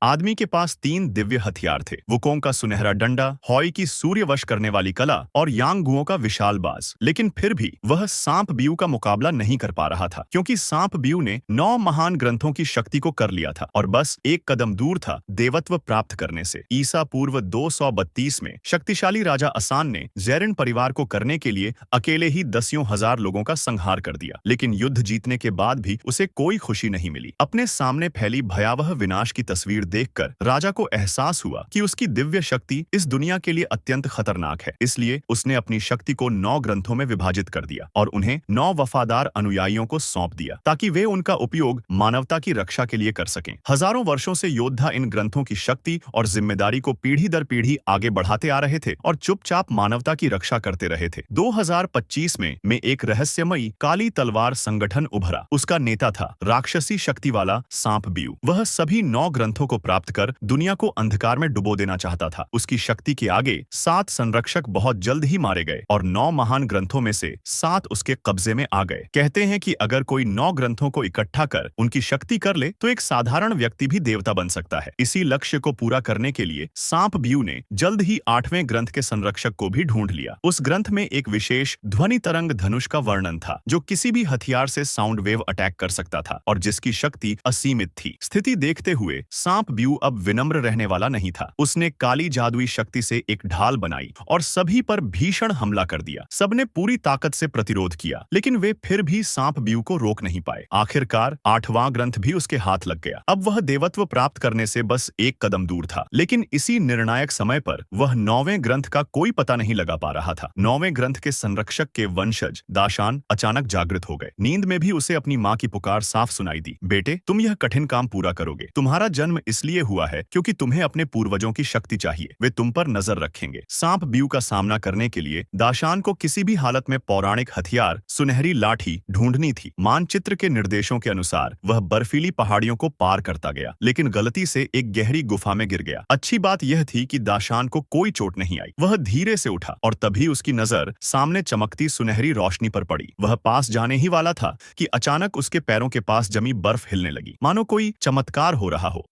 आदमी के पास 3 दिव्य हथियार थे, वुकोंग का सुनहरा डंडा, हॉय की सूर्य वश करने वाली कला और यांगगुओ का विशाल बाज। लेकिन फिर भी वह सांप बियू का मुकाबला नहीं कर पा रहा था, क्योंकि सांप बियू ने 9 महान ग्रंथों की शक्ति को कर लिया था और बस एक कदम दूर था देवत्व प्राप्त करने से। ईसा पूर्व 232 में शक्तिशाली राजा असान ने ज़ेरिन परिवार को करने के लिए अकेले ही दसियों हजार लोगों का संहार कर दिया, लेकिन युद्ध जीतने के बाद भी उसे कोई खुशी नहीं मिली। अपने सामने फैली भयावह विनाश की तस्वीर देखकर राजा को एहसास हुआ कि उसकी दिव्य शक्ति इस दुनिया के लिए अत्यंत खतरनाक है। इसलिए उसने अपनी शक्ति को 9 ग्रंथों में विभाजित कर दिया और उन्हें 9 वफादार अनुयायियों को सौंप दिया, ताकि वे उनका उपयोग मानवता की रक्षा के लिए कर सकें। हजारों वर्षों से योद्धा इन ग्रंथों की शक्ति और जिम्मेदारी को पीढ़ी दर पीढ़ी आगे बढ़ाते आ रहे थे और चुपचाप मानवता की रक्षा करते रहे थे। 2025 में एक रहस्यमयी काली तलवार संगठन उभरा। उसका नेता था राक्षसी शक्ति वाला सांप बियू। वह सभी 9 ग्रंथों को प्राप्त कर दुनिया को अंधकार में डुबो देना चाहता था। उसकी शक्ति के आगे 7 संरक्षक बहुत जल्द ही मारे गए और 9 महान ग्रंथों में से 7 उसके कब्जे में आ गए। कहते हैं कि अगर कोई 9 ग्रंथों को इकट्ठा कर उनकी शक्ति कर ले तो एक साधारण व्यक्ति भी देवता बन सकता है। इसी लक्ष्य को पूरा करने के लिए सांप बियू ने जल्द ही 8वें ग्रंथ के संरक्षक को भी ढूंढ लिया। उस ग्रंथ में एक विशेष ध्वनि तरंग धनुष का वर्णन था, जो किसी भी हथियार से साउंड वेव अटैक कर सकता था और जिसकी शक्ति असीमित थी। स्थिति देखते हुए सांप बियू अब विनम्र रहने वाला नहीं था। उसने काली जादुई शक्ति से एक ढाल बनाई और सभी पर भीषण हमला कर दिया। सबने पूरी ताकत से प्रतिरोध किया, लेकिन वे फिर भी सांप बियू को रोक नहीं पाए। आखिरकार 8वां ग्रंथ भी उसके हाथ लग गया। अब वह देवत्व प्राप्त करने से बस एक कदम दूर था, लेकिन इसी निर्णायक समय पर वह 9वें ग्रंथ का कोई पता नहीं लगा पा रहा था। 9वें ग्रंथ के संरक्षक के वंशज दाशान अचानक जागृत हो गए। नींद में भी उसे अपनी माँ की पुकार साफ सुनाई दी, बेटे तुम यह कठिन काम पूरा करोगे। तुम्हारा जन्म इसलिए हुआ है क्योंकि तुम्हें अपने पूर्वजों की शक्ति चाहिए। वे तुम पर नजर रखेंगे। सांप बियू का सामना करने के लिए दाशान को किसी भी हालत में पौराणिक हथियार सुनहरी लाठी ढूंढनी थी। मानचित्र के निर्देशों के अनुसार वह बर्फीली पहाड़ियों को पार करता गया, लेकिन गलती से एक गहरी गुफा में गिर गया। अच्छी बात यह थी कि दाशान को कोई चोट नहीं आई। वह धीरे से उठा और तभी उसकी नजर सामने चमकती सुनहरी रोशनी पर पड़ी। वह पास जाने ही वाला था कि अचानक उसके पैरों के पास जमी बर्फ हिलने लगी, मानो कोई चमत्कार हो रहा हो।